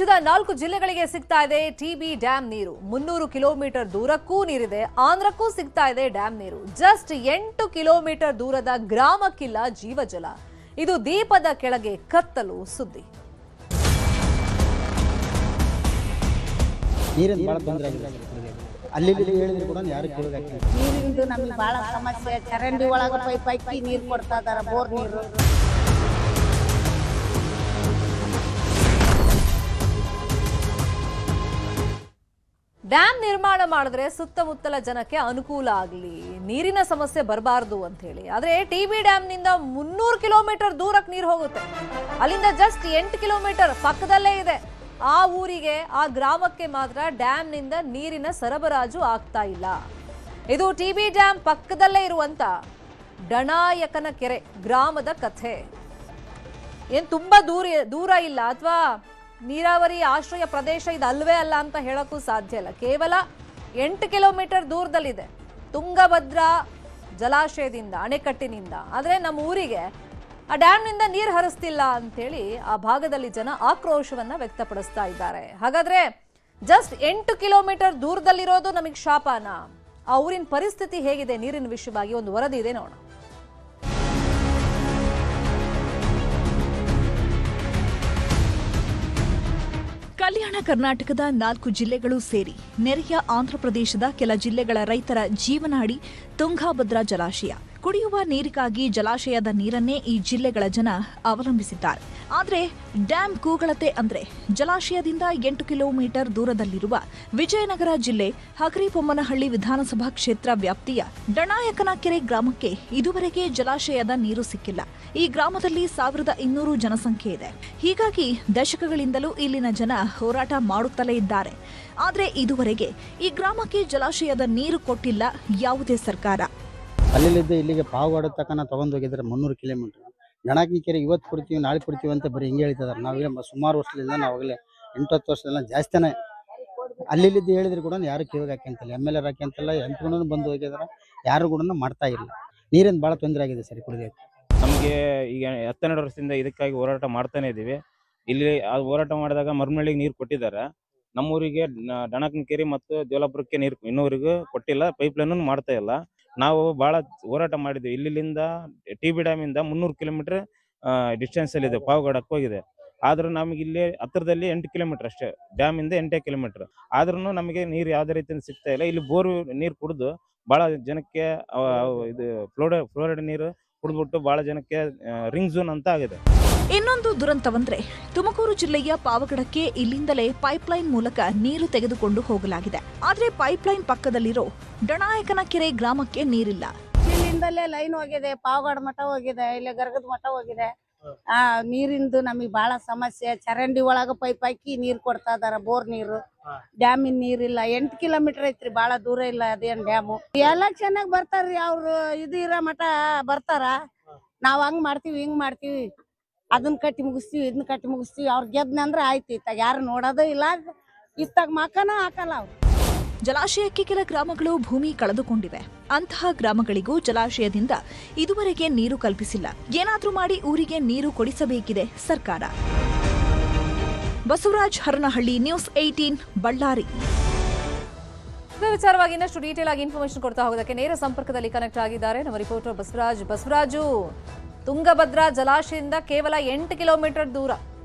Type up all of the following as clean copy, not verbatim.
ರಾಜ್ಯದ 4 ಜಿಲ್ಲೆಗಳಿಗೆ ಸಿಗ್ತಾ ಇದೆ ಟಿಬಿ ಡ್ಯಾಂ ನೀರು. 300 ಕಿಲೋಮೀಟರ್ ದೂರಕ್ಕೂ ನೀರಿದೆ, ಆಂಧ್ರಕ್ಕೂ ಸಿಗ್ತಾ ಇದೆ ಡ್ಯಾಂ ನೀರು. ಜಸ್ಟ್ 8 ಕಿಲೋಮೀಟರ್ ದೂರದ ಗ್ರಾಮಕ್ಕಿಲ್ಲ ಜೀವಜಲ. ಇದು ದೀಪದ ಕೆಳಗೆ ಕತ್ತಲು ಸುದ್ದಿ. ನೀರಿಂದು ನಮಗೆ ಬಹಳ ಸಮಸ್ಯೆ. ಚರಂಡಿ ಒಳಗ ಪೈಪ್ ಹಾಕಿ ನೀರು ಕೊಡ್ತಾ ಇದಾರೆ, ಬೋರ್ ನೀರು. ಡ್ಯಾಂ ನಿರ್ಮಾಣ ಮಾಡಿದ್ರೆ ಸುತ್ತಮುತ್ತಲ ಜನಕ್ಕೆ ಅನುಕೂಲ ಆಗಲಿ, ನೀರಿನ ಸಮಸ್ಯೆ ಬರಬಾರ್ದು ಅಂತ ಹೇಳಿ. ಆದ್ರೆ ಟಿಬಿ ಡ್ಯಾಂ ನಿಂದ 300 ಕಿಲೋಮೀಟರ್ ದೂರಕ್ಕೆ ನೀರು ಹೋಗುತ್ತೆ. ಅಲ್ಲಿಂದ ಜಸ್ಟ್ 8 ಕಿಲೋಮೀಟರ್ ಪಕ್ಕದಲ್ಲೇ ಇದೆ. ಆ ಊರಿಗೆ, ಆ ಗ್ರಾಮಕ್ಕೆ ಮಾತ್ರ ಡ್ಯಾಂ ನಿಂದ ನೀರಿನ ಸರಬರಾಜು ಆಗ್ತಾ ಇಲ್ಲ. ಇದು ಟಿಬಿ ಡ್ಯಾಂ ಪಕ್ಕದಲ್ಲೇ ಇರುವಂತ ಡಣಾಯಕನ ಕೆರೆ ಗ್ರಾಮದ ಕಥೆ. ಏನ್ ತುಂಬಾ ದೂರ ಇಲ್ಲ, ಅಥವಾ ನೀರಾವರಿ ಆಶ್ರಯ ಪ್ರದೇಶ ಇದು ಅಲ್ವೇ ಅಲ್ಲ ಅಂತ ಹೇಳಕ್ಕೂ ಸಾಧ್ಯ ಇಲ್ಲ. ಕೇವಲ 8 ಕಿಲೋಮೀಟರ್ ದೂರದಲ್ಲಿದೆ ತುಂಗಭದ್ರಾ ಜಲಾಶಯದಿಂದ, ಅಣೆಕಟ್ಟಿನಿಂದ. ಆದರೆ ನಮ್ಮ ಊರಿಗೆ ಆ ಡ್ಯಾಮ್ನಿಂದ ನೀರು ಹರಿಸ್ತಿಲ್ಲ ಅಂತೇಳಿ ಆ ಭಾಗದಲ್ಲಿ ಜನ ಆಕ್ರೋಶವನ್ನ ವ್ಯಕ್ತಪಡಿಸ್ತಾ ಇದ್ದಾರೆ. ಹಾಗಾದ್ರೆ ಜಸ್ಟ್ 8 ಕಿಲೋಮೀಟರ್ ದೂರದಲ್ಲಿರೋದು ನಮಗೆ ಶಾಪನ? ಆ ಊರಿನ ಪರಿಸ್ಥಿತಿ ಹೇಗಿದೆ ನೀರಿನ ವಿಷಯವಾಗಿ ಒಂದು ವರದಿ ಇದೆ, ನೋಡೋಣ. ಕಲ್ಯಾಣ ಕರ್ನಾಟಕದ 4 ಜಿಲ್ಲೆಗಳು ಸೇರಿ ನೆರೆಯ ಆಂಧ್ರಪ್ರದೇಶದ ಕೆಲ ಜಿಲ್ಲೆಗಳ ರೈತರ ಜೀವನಾಡಿ ತುಂಗಭದ್ರಾ ಜಲಾಶಯ. ಕುಡಿಯುವ ನೀರಿಗಾಗಿ ಜಲಾಶಯದ ನೀರನ್ನೇ ಈ ಜಿಲ್ಲೆಗಳ ಜನ ಅವಲಂಬಿಸಿದ್ದಾರೆ. ಆದರೆ ಡ್ಯಾಂ ಕೂಗಳತೆ ಅಂದ್ರೆ ಜಲಾಶಯದಿಂದ 8 ಕಿಲೋಮೀಟರ್ ದೂರದಲ್ಲಿರುವ ವಿಜಯನಗರ ಜಿಲ್ಲೆ ಹಗರಿಬೊಮ್ಮನಹಳ್ಳಿ ವಿಧಾನಸಭಾ ಕ್ಷೇತ್ರ ವ್ಯಾಪ್ತಿಯ ಡಣಾಯಕನ ಕೆರೆ ಗ್ರಾಮಕ್ಕೆ ಇದುವರೆಗೆ ಜಲಾಶಯದ ನೀರು ಸಿಕ್ಕಿಲ್ಲ. ಈ ಗ್ರಾಮದಲ್ಲಿ 1200 ಜನಸಂಖ್ಯೆ ಇದೆ. ಹೀಗಾಗಿ ದಶಕಗಳಿಂದಲೂ ಇಲ್ಲಿನ ಜನ ಹೋರಾಟ ಮಾಡುತ್ತಲೇ ಇದ್ದಾರೆ. ಆದರೆ ಇದುವರೆಗೆ ಈ ಗ್ರಾಮಕ್ಕೆ ಜಲಾಶಯದ ನೀರು ಕೊಟ್ಟಿಲ್ಲ ಯಾವುದೇ ಸರ್ಕಾರ. ಅಲ್ಲಿದ್ದ ಇಲ್ಲಿಗೆ ಪಾವಗಡ ತನಕ ತಗೊಂಡು ಹೋಗಿದ್ರೆ 300 ಕಿಲೋಮೀಟರ್. ಗಣಾಕಿ ಕೆರೆ ಇವತ್ತು ಕೊಡ್ತೀವಿ ನಾಳೆ ಕೊಡ್ತೀವಿ ಅಂತ ಬರೀ ಹಿಂಗೆ ಹೇಳ್ತಿದ್ದಾರೆ. ನಾವೀಗ ಸುಮಾರು ವರ್ಷದಿಂದ ನಾವಾಗಲೇ 8-10 ವರ್ಷದಿಂದ ಜಾಸ್ತಿನೇ ಅಲ್ಲಿದ್ದು ಹೇಳಿದ್ರು ಕೂಡ ಯಾರು ಕಿವಿಗೆ ಹಾಕ್ಯಂತಿಲ್ಲ. MLA ಹಾಕ್ಯಂತಿಲ್ಲ, MP ಬಂದು ಹೋಗಿದಾರೆ, ಯಾರು ಕೂಡ ಮಾಡ್ತಾ ಇಲ್ಲ. ನೀರಿನ ಭಾಳ ತೊಂದರೆ ಆಗಿದೆ ಸರಿ ಕುಡಿಯೋಕ್ಕೆ. ನಮಗೆ ಈಗ 12 ವರ್ಷದಿಂದ ಇದಕ್ಕಾಗಿ ಹೋರಾಟ ಮಾಡ್ತಾನೆ ಇದ್ದೀವಿ. ಇಲ್ಲಿ ಹೋರಾಟ ಮಾಡಿದಾಗ ಮರಮನಹಳ್ಳಿಗೆ ನೀರು ಕೊಟ್ಟಿದ್ದಾರೆ. ನಮ್ಮೂರಿಗೆ ಡಣಕನಕೆರೆ ಮತ್ತು ದೇವಲಾಪುರಕ್ಕೆ ನೀರು ಇನ್ನೂವರೆಗೂ ಕೊಟ್ಟಿಲ್ಲ, ಪೈಪ್ ಲೈನ್ ಮಾಡ್ತಾ ಇಲ್ಲ. ನಾವು ಭಾಳ ಹೋರಾಟ ಮಾಡಿದ್ವಿ. ಇಲ್ಲಿಂದ ಟಿಬಿ ಡ್ಯಾಮಿಂದ 300 ಕಿಲೋಮೀಟರ್ ಡಿಸ್ಟೆನ್ಸ್ ಅಲ್ಲಿ ಇದೆ, ಪಾವಗಡಕ್ಕೆ ಹೋಗಿದೆ. ಆದ್ರೂ ನಮಗೆ ಇಲ್ಲಿ ಹತ್ತಿರದಲ್ಲಿ 8 ಕಿಲೋಮೀಟರ್ ಅಷ್ಟೇ, ಡ್ಯಾಮಿಂದ 8 ಕಿಲೋಮೀಟರ್. ಆದ್ರೂ ನಮಗೆ ನೀರು ಯಾವುದೇ ರೀತಿಯಿಂದ ಸಿಗ್ತಾ ಇಲ್ಲ. ಇಲ್ಲಿ ಬೋರ್ ನೀರು ಕುಡಿದು ಭಾಳ ಜನಕ್ಕೆ ಇದು ಫ್ಲೋರೈಡ್ ನೀರು ಕುಡಿದ್ಬಿಟ್ಟು ಭಾಳ ಜನಕ್ಕೆ ರಿಂಗ್ ಝೋನ್ ಅಂತ ಆಗಿದೆ. ಇನ್ನೊಂದು ದುರಂತವಂದ್ರೆ ತುಮಕೂರು ಜಿಲ್ಲೆಯ ಪಾವಗಡಕ್ಕೆ ಇಲ್ಲಿಂದಲೇ ಪೈಪ್ಲೈನ್ ಮೂಲಕ ನೀರು ತೆಗೆದುಕೊಂಡು ಹೋಗಲಾಗಿದೆ. ಆದ್ರೆ ಪೈಪ್ಲೈನ್ ಪಕ್ಕದಲ್ಲಿರೋ ಡಣಾಯಕನ ಕೆರೆ ಗ್ರಾಮಕ್ಕೆ ನೀರಿಲ್ಲ. ಇಲ್ಲಿಂದಲೇ ಲೈನ್ ಹೋಗಿದೆ, ಪಾವಗಡ ಮಠ ಹೋಗಿದೆ, ಇಲ್ಲಿ ಗರ್ಗದ ಮಠ ಹೋಗಿದೆ. ನೀರಿಂದು ನಮಗೆ ಬಹಳ ಸಮಸ್ಯೆ. ಚರಂಡಿ ಒಳಗ ಪೈಪ್ ಹಾಕಿ ನೀರು ಕೊಡ್ತಾ ಇದಾರೆ, ಬೋರ್ ನೀರು. ಡ್ಯಾಮಿನ ನೀರಿಲ್ಲ. 8 ಕಿಲೋಮೀಟರ್ ಐತ್ರಿ, ಬಹಳ ದೂರ ಇಲ್ಲ ಅದೇನ್ ಡ್ಯಾಮು. ಎಲ್ಲ ಚೆನ್ನಾಗಿ ಬರ್ತಾರ್ರಿ, ಅವ್ರು ಇದು ಇರೋ ಮಠ ಬರ್ತಾರ. ನಾವ್ ಹಂಗ್ ಮಾಡ್ತೀವಿ, ಹಿಂಗ್ ಮಾಡ್ತೀವಿ, ಅದನ್ನ ಕಟ್ಟಿ ಮುಗಿಸ್ತೀವಿ, ಇದನ್ನ ಕಟ್ಟಿ ಮುಗಿಸ್ತೀವಿ. ಅವ್ರ ಗೆದ್ನಂದ್ರೆ ಆಯ್ತು. ಇತ್ತಾಗ ಯಾರು ನೋಡೋದೇ ಇಲ್ಲ, ಇತ್ತಾಗ ಮಕನ ಹಾಕಲ್ಲ ಅವ್ರು. ಜಲಾಶಯಕ್ಕೆ ಕೆಲ ಗ್ರಾಮಗಳು ಭೂಮಿ ಕಳೆದುಕೊಂಡಿವೆ. ಅಂತಹ ಗ್ರಾಮಗಳಿಗೂ ಜಲಾಶಯದಿಂದ ಇದುವರೆಗೆ ನೀರು ಕಲ್ಪಿಸಿಲ್ಲ. ಏನಾದ್ರೂ ಮಾಡಿ ಊರಿಗೆ ನೀರು ಕೊಡಿಸಬೇಕಿದೆ ಸರ್ಕಾರ. ಬಸವರಾಜ್ ಹರನಹಳ್ಳಿ, ನ್ಯೂಸ್ 18, ಬಳ್ಳಾರಿ. ವಿಚಾರವಾಗಿ ಇನ್ನಷ್ಟು ಡೀಟೇಲ್ ಆಗಿ ಇನ್ಫಾರ್ಮೇಶನ್ ಕೊಡ್ತಾ ಹೋಗೋದಕ್ಕೆ ನೇರ ಸಂಪರ್ಕದಲ್ಲಿ ಕನೆಕ್ಟ್ ಆಗಿದ್ದಾರೆ ನಮ್ಮ ರಿಪೋರ್ಟರ್ ಬಸವರಾಜು. ತುಂಗಭದ್ರಾ ಜಲಾಶಯದಿಂದ ಕೇವಲ 8 ಕಿಲೋಮೀಟರ್ ದೂರ,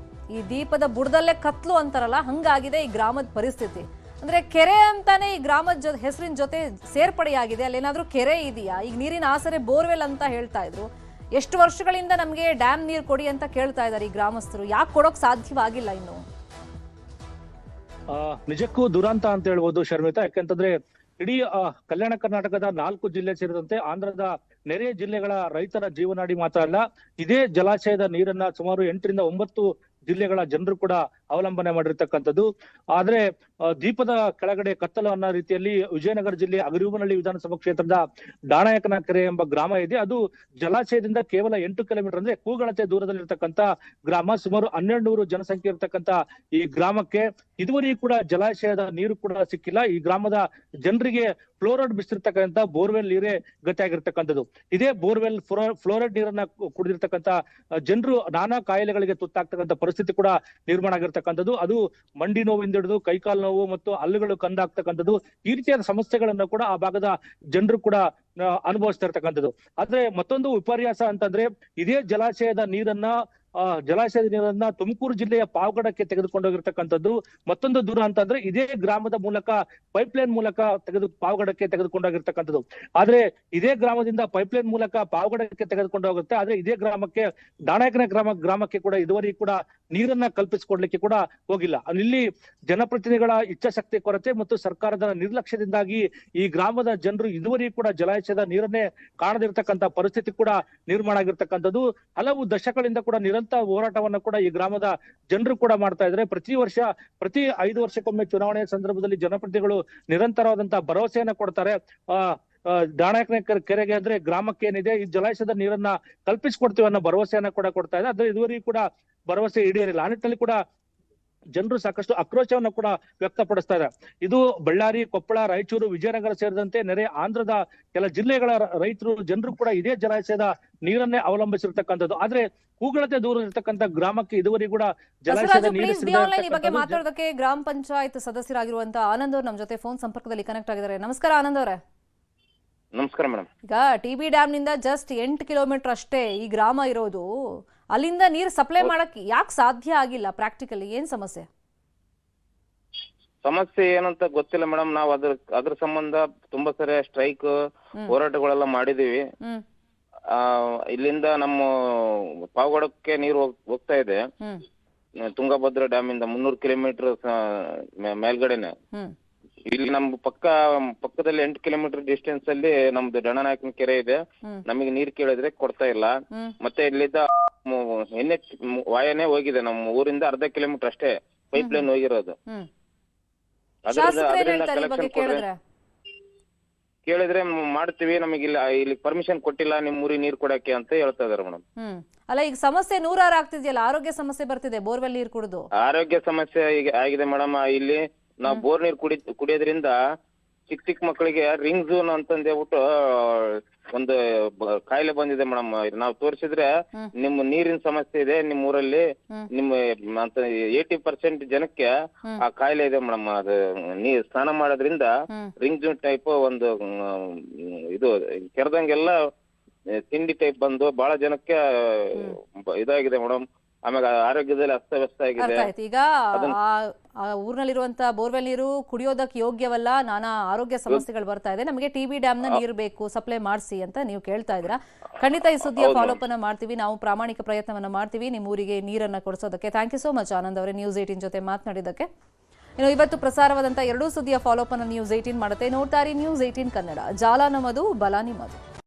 ಈ ದೀಪದ ಬುಡದಲ್ಲೇ ಕತ್ಲು ಅಂತಾರಲ್ಲ, ಹಂಗಾಗಿದೆ ಈ ಗ್ರಾಮದ ಪರಿಸ್ಥಿತಿ. ಅಂದ್ರೆ ಕೆರೆ ಅಂತಾನೆ ಈ ಗ್ರಾಮದ ಹೆಸರಿನ ಜೊತೆ ಸೇರ್ಪಡೆಯಾಗಿದೆ. ಅಲ್ಲೇನಾದ್ರೂ ಕೆರೆ ಇದೆಯಾ? ಈಗ ನೀರಿನ ಆಸರೆ ಬೋರ್ವೆಲ್ ಅಂತ ಹೇಳ್ತಾ ಇದ್ರು. ಎಷ್ಟು ವರ್ಷಗಳಿಂದ ನಮಗೆ ಡ್ಯಾಮ್ ನೀರು ಕೊಡಿ ಅಂತ ಕೇಳ್ತಾ ಇದ್ದಾರೆ ಈ ಗ್ರಾಮಸ್ಥರು. ಯಾಕೆ ಕೊಡೋಕ್ ಸಾಧ್ಯವಾಗಿಲ್ಲ ಇನ್ನು? ನಿಜಕ್ಕೂ ದುರಂತ ಅಂತ ಹೇಳ್ಬೋದು ಶರ್ಮಿತಾ. ಯಾಕಂತಂದ್ರೆ ಇಡೀ ಕಲ್ಯಾಣ ಕರ್ನಾಟಕದ 4 ಜಿಲ್ಲೆ ಸೇರಿದಂತೆ ಆಂಧ್ರದ ನೆರೆಯ ಜಿಲ್ಲೆಗಳ ರೈತರ ಜೀವನಾಡಿ ಮಾತ್ರ ಅಲ್ಲ, ಇದೇ ಜಲಾಶಯದ ನೀರನ್ನ ಸುಮಾರು 8ರಿಂದ 9 ಜಿಲ್ಲೆಗಳ ಜನರು ಕೂಡ ಅವಲಂಬನೆ ಮಾಡಿರ್ತಕ್ಕಂಥದ್ದು. ಆದ್ರೆ ದೀಪದ ಕೆಳಗಡೆ ಕತ್ತಲು ಅನ್ನೋ ರೀತಿಯಲ್ಲಿ ವಿಜಯನಗರ ಜಿಲ್ಲೆ ಹಗರಿಬೊಮ್ಮನಹಳ್ಳಿ ವಿಧಾನಸಭಾ ಕ್ಷೇತ್ರದ ಡಾಣಾಯಕನ ಕೆರೆ ಎಂಬ ಗ್ರಾಮ ಇದೆ. ಅದು ಜಲಾಶಯದಿಂದ ಕೇವಲ 8 ಕಿಲೋಮೀಟರ್ ಅಂದ್ರೆ ಕೂಗಳತೆ ದೂರದಲ್ಲಿರ್ತಕ್ಕಂಥ ಗ್ರಾಮ. ಸುಮಾರು 1200 ಜನಸಂಖ್ಯೆ ಇರತಕ್ಕಂತ ಈ ಗ್ರಾಮಕ್ಕೆ ಇದುವರೆಗೂ ಕೂಡ ಜಲಾಶಯದ ನೀರು ಕೂಡ ಸಿಕ್ಕಿಲ್ಲ. ಈ ಗ್ರಾಮದ ಜನರಿಗೆ ಫ್ಲೋರೈಡ್ ಬಿಸಿರ್ತಕ್ಕಂಥ ಬೋರ್ವೆಲ್ ನೀರೇ ಗತಿಯಾಗಿರ್ತಕ್ಕಂಥದ್ದು. ಇದೇ ಬೋರ್ವೆಲ್ ಫ್ಲೋರೈಡ್ ನೀರನ್ನ ಕುಡಿದಿರ್ತಕ್ಕಂಥ ಜನರು ನಾನಾ ಕಾಯಿಲೆಗಳಿಗೆ ತುತ್ತಾಗ್ತಕ್ಕಂಥ ಪರಿಸ್ಥಿತಿ ಕೂಡ ನಿರ್ಮಾಣ ಆಗಿರ್ತಕ್ಕಂಥ ಆಗ್ತಿರ್ತಕ್ಕಂಥದ್ದು, ಅದು ಮಂಡಿ ನೋವಿಂದ ಹಿಡಿದು ಕೈಕಾಲು ನೋವು ಮತ್ತು ಹಲ್ಲುಗಳು ಕಂದಾಗ್ತಕ್ಕಂಥದ್ದು, ಈ ರೀತಿಯಾದ ಸಮಸ್ಯೆಗಳನ್ನ ಕೂಡ ಆ ಭಾಗದ ಜನರು ಕೂಡ ಅನುಭವಿಸ್ತಾ ಇರ್ತಕ್ಕಂಥದ್ದು. ಆದ್ರೆ ಮತ್ತೊಂದು ವಿಪರ್ಯಾಸ ಅಂತಂದ್ರೆ ಇದೇ ಜಲಾಶಯದ ನೀರನ್ನ ತುಮಕೂರು ಜಿಲ್ಲೆಯ ಪಾವಗಡಕ್ಕೆ ತೆಗೆದುಕೊಂಡೋಗಿರ್ತಕ್ಕಂಥದ್ದು. ಮತ್ತೊಂದು ದೂರ ಅಂತಂದ್ರೆ ಇದೇ ಗ್ರಾಮದ ಮೂಲಕ ಪೈಪ್ಲೈನ್ ಮೂಲಕ ಪಾವಗಡಕ್ಕೆ ತೆಗೆದುಕೊಂಡೋಗಿರ್ತಕ್ಕಂಥದ್ದು. ಆದ್ರೆ ಇದೇ ಗ್ರಾಮದಿಂದ ಪೈಪ್ಲೈನ್ ಮೂಲಕ ಪಾವಗಡಕ್ಕೆ ತೆಗೆದುಕೊಂಡು ಹೋಗುತ್ತೆ. ಆದ್ರೆ ಇದೇ ಗ್ರಾಮಕ್ಕೆ ದಾಣಾಯಕನ ಗ್ರಾಮಕ್ಕೆ ಕೂಡ ಇದುವರೆಗೂ ಕೂಡ ನೀರನ್ನ ಕಲ್ಪಿಸಿಕೊಡ್ಲಿಕ್ಕೆ ಕೂಡ ಹೋಗಿಲ್ಲ. ಇಲ್ಲಿ ಜನಪ್ರತಿನಿಧಿಗಳ ಇಚ್ಛಾಶಕ್ತಿ ಕೊರತೆ ಮತ್ತು ಸರ್ಕಾರದ ನಿರ್ಲಕ್ಷ್ಯದಿಂದಾಗಿ ಈ ಗ್ರಾಮದ ಜನರು ಇದುವರೆಗೂ ಕೂಡ ಜಲಾಶಯದ ನೀರನ್ನೇ ಕಾಣದಿರ್ತಕ್ಕಂಥ ಪರಿಸ್ಥಿತಿ ಕೂಡ ನಿರ್ಮಾಣ ಆಗಿರ್ತಕ್ಕಂಥದ್ದು. ಹಲವು ದಶಕಗಳಿಂದ ಕೂಡ ನಿರಂತರ ಹೋರಾಟವನ್ನ ಕೂಡ ಈ ಗ್ರಾಮದ ಜನರು ಕೂಡ ಮಾಡ್ತಾ ಇದ್ದಾರೆ. ಪ್ರತಿ 5 ವರ್ಷಕ್ಕೊಮ್ಮೆ ಚುನಾವಣೆಯ ಸಂದರ್ಭದಲ್ಲಿ ಜನಪ್ರತಿನಿಧಿಗಳು ನಿರಂತರವಾದಂತಹ ಭರವಸೆಯನ್ನ ಕೊಡ್ತಾರೆ. ದಾಣಾಯಕನ ಕೆರೆಗೆ ಅಂದ್ರೆ ಗ್ರಾಮಕ್ಕೆ ಏನಿದೆ ಈ ಜಲಾಶಯದ ನೀರನ್ನ ಕಲ್ಪಿಸಿಕೊಡ್ತೀವಿ ಅನ್ನೋ ಭರವಸೆಯನ್ನ ಕೂಡ ಕೊಡ್ತಾ ಇದೆ. ಆದ್ರೆ ಇದುವರೆಗೂ ಕೂಡ ಭರವಸೆ ಈಡೇರಿಲ್ಲ. ಆ ನಿಟ್ಟಿನಲ್ಲಿ ಕೂಡ ಜನರು ಸಾಕಷ್ಟು ಆಕ್ರೋಶವನ್ನು ಕೂಡ ವ್ಯಕ್ತಪಡಿಸ್ತಾ ಇದ್ದಾರೆ. ಇದು ಬಳ್ಳಾರಿ, ಕೊಪ್ಪಳ, ರಾಯಚೂರು, ವಿಜಯನಗರ ಸೇರಿದಂತೆ ನೆರೆ ಆಂಧ್ರದ ಕೆಲ ಜಿಲ್ಲೆಗಳ ಜನರು ಕೂಡ ಇದೇ ಜಲಾಶಯದ ನೀರನ್ನೇ ಅವಲಂಬಿಸಿರ್ತಕ್ಕಂಥದ್ದು. ಆದ್ರೆ ಕೂಗಳತೆ ದೂರ ಇರತಕ್ಕಂಥ ಗ್ರಾಮಕ್ಕೆ ಇದುವರೆಗೂ ಕೂಡ ಜಲಾಶಯದ ನೀರು ಈ ಬಗ್ಗೆ ಮಾತಾಡೋದಕ್ಕೆ ಗ್ರಾಮ ಪಂಚಾಯತ್ ಸದಸ್ಯರಾಗಿರುವಂತಹ ಆನಂದ್ ಅವರು ನಮ್ಮ ಜೊತೆ ಫೋನ್ ಸಂಪರ್ಕದಲ್ಲಿ ಕನೆಕ್ಟ್ ಆಗಿದ್ದಾರೆ. ನಮಸ್ಕಾರ ಆನಂದ್ ಅವರೇ. ನಮಸ್ಕಾರ ಮೇಡಮ್. ಈಗ TB ಡ್ಯಾಮ್ ನಿಂದ ಜಸ್ಟ್ 8 ಕಿಲೋಮೀಟರ್ ಅಷ್ಟೇ ಈ ಗ್ರಾಮ ಇರೋದು. ಅಲ್ಲಿಂದ ನೀರು ಸಪ್ಲೈ ಮಾಡಕ್ ಯಾಕೆ ಸಾಧ್ಯ ಆಗಿಲ್ಲ? ಪ್ರಾಕ್ಟಿಕಲಿ ಏನ್ ಸಮಸ್ಯೆ ಏನಂತ ಗೊತ್ತಿಲ್ಲ ಮೇಡಮ್. ನಾವು ಅದ್ರ ಸಂಬಂಧ ತುಂಬಾ ಸರಿ ಸ್ಟ್ರೈಕ್ ಹೋರಾಟಗಳೆಲ್ಲ ಮಾಡಿದೀವಿ. ಇಲ್ಲಿಂದ ನಮ್ಮ ಪಾವಗಡಕ್ಕೆ ನೀರು ಹೋಗ್ತಾ ಇದೆ ತುಂಗಭದ್ರಾ ಡ್ಯಾಮ್ ಇಂದ 300 ಕಿಲೋಮೀಟರ್ ಮೇಲ್ಗಡೆನೆ. ಇಲ್ಲಿ ನಮ್ಮ ಪಕ್ಕದಲ್ಲಿ 8 ಕಿಲೋಮೀಟರ್ ಡಿಸ್ಟೆನ್ಸ್ ಅಲ್ಲಿ ನಮ್ದು ಡಣನಾಯಕನ ಕೆರೆ ಇದೆ. ನಮಗೆ ನೀರ್ ಕೇಳಿದ್ರೆ ಕೊಡ್ತಾ ಇಲ್ಲ. ಮತ್ತೆ ಇಲ್ಲಿದ್ದ NH ವಾಯನೇ ಹೋಗಿದೆ. ನಮ್ಮ ಊರಿಂದ ಅರ್ಧ ಕಿಲೋಮೀಟರ್ ಅಷ್ಟೇ ಪೈಪ್ ಲೈನ್ ಹೋಗಿರೋದು. ಅದರಿಂದ ಕಲೆಕ್ಷನ್ ಕೇಳಿದ್ರೆ ಮಾಡ್ತೀವಿ, ನಮಗೆ ಇಲ್ಲಿ ಪರ್ಮಿಷನ್ ಕೊಟ್ಟಿಲ್ಲ ನಿಮ್ ಊರಿಗೆ ನೀರ್ ಕೊಡಕ್ಕೆ ಅಂತ ಹೇಳ್ತಾ ಇದಾರೆ ಮೇಡಮ್. ಅಲ್ಲ, ಈಗ ಸಮಸ್ಯೆ ನೂರಾರು ಆಗ್ತಿದೆಯಲ್ಲ, ಆರೋಗ್ಯ ಸಮಸ್ಯೆ ಬರ್ತಿದೆ ಬೋರ್ವೆಲ್ ನೀರ್ ಕುಡಿದು. ಆರೋಗ್ಯ ಸಮಸ್ಯೆ ಆಗಿದೆ ಮೇಡಮ್. ಇಲ್ಲಿ ನಾವು ಬೋರ್ ನೀರ್ ಕುಡಿಯೋದ್ರಿಂದ ಚಿಕ್ಕ ಮಕ್ಕಳಿಗೆ ರಿಂಗ್ ಝೋನ್ ಅಂತಂದ್ ಹೇಳ್ಬಿಟ್ಟು ಒಂದು ಕಾಯಿಲೆ ಬಂದಿದೆ ಮೇಡಮ್. ನಾವು ತೋರಿಸಿದ್ರೆ ನಿಮ್ಮ ನೀರಿನ ಸಮಸ್ಯೆ ಇದೆ ನಿಮ್ ಊರಲ್ಲಿ, ನಿಮ್ಮ ಅಂತ 80% ಜನಕ್ಕೆ ಆ ಕಾಯಿಲೆ ಇದೆ ಮೇಡಮ್. ಅದು ನೀರ್ ಸ್ನಾನ ಮಾಡೋದ್ರಿಂದ ರಿಂಗ್ ಝೋನ್ ಟೈಪ್ ಒಂದು ಇದು ಕೆರೆದಂಗೆಲ್ಲ ತಿಂಡಿ ಟೈಪ್ ಬಂದು ಬಹಳ ಜನಕ್ಕೆ ಇದಾಗಿದೆ ಮೇಡಮ್. ಆಮೇಲೆ ಆರೋಗ್ಯದಲ್ಲಿ ಅಸ್ತವ್ಯಸ್ತ ಆಗಿದೆ. ಈಗ ಊರಿನಲ್ಲಿರುವಂತ ಬೋರ್ವೆಲ್ ನೀರು ಕುಡಿಯೋದಕ್ಕೆ ಯೋಗ್ಯವಲ್ಲ, ನಾನಾ ಆರೋಗ್ಯ ಸಮಸ್ಯೆಗಳು ಬರ್ತಾ ಇದೆ. ನಮಗೆ TB ಡ್ಯಾಮ್ ನ ನೀರು ಬೇಕು, ಸಪ್ಲೈ ಮಾಡಿಸಿ ಅಂತ ನೀವು ಕೇಳ್ತಾ ಇದ್ದೀರಾ. ಖಂಡಿತ ಈ ಸುದ್ದಿಯ ಫಾಲೋಅಪ್ ಅನ್ನ ಮಾಡ್ತೀವಿ. ನಾವು ಪ್ರಾಮಾಣಿಕ ಪ್ರಯತ್ನವನ್ನ ಮಾಡ್ತೀವಿ ನಿಮ್ಮ ಊರಿಗೆ ನೀರನ್ನ ಕೊಡಿಸೋದಕ್ಕೆ. Thank you so much Anand ಅವರೇ, ನ್ಯೂಸ್ 18 ಜೊತೆ ಮಾತನಾಡಿದ್ದಕ್ಕೆ. ಇನ್ನು ಇವತ್ತು ಪ್ರಸಾರವಾದಂತಹ 2 ಸುದ್ದಿಯ ಫಾಲೋಅಪ್ ಅನ್ನು ನ್ಯೂಸ್ 18 ಮಾಡುತ್ತೆ. ನೋಡ್ತಾ ಇರಿ ನ್ಯೂಸ್ 18 ಕನ್ನಡ. ಜಾಲ ನಮ್ಮದು, ಬಲ ನಿಮ್ಮದು.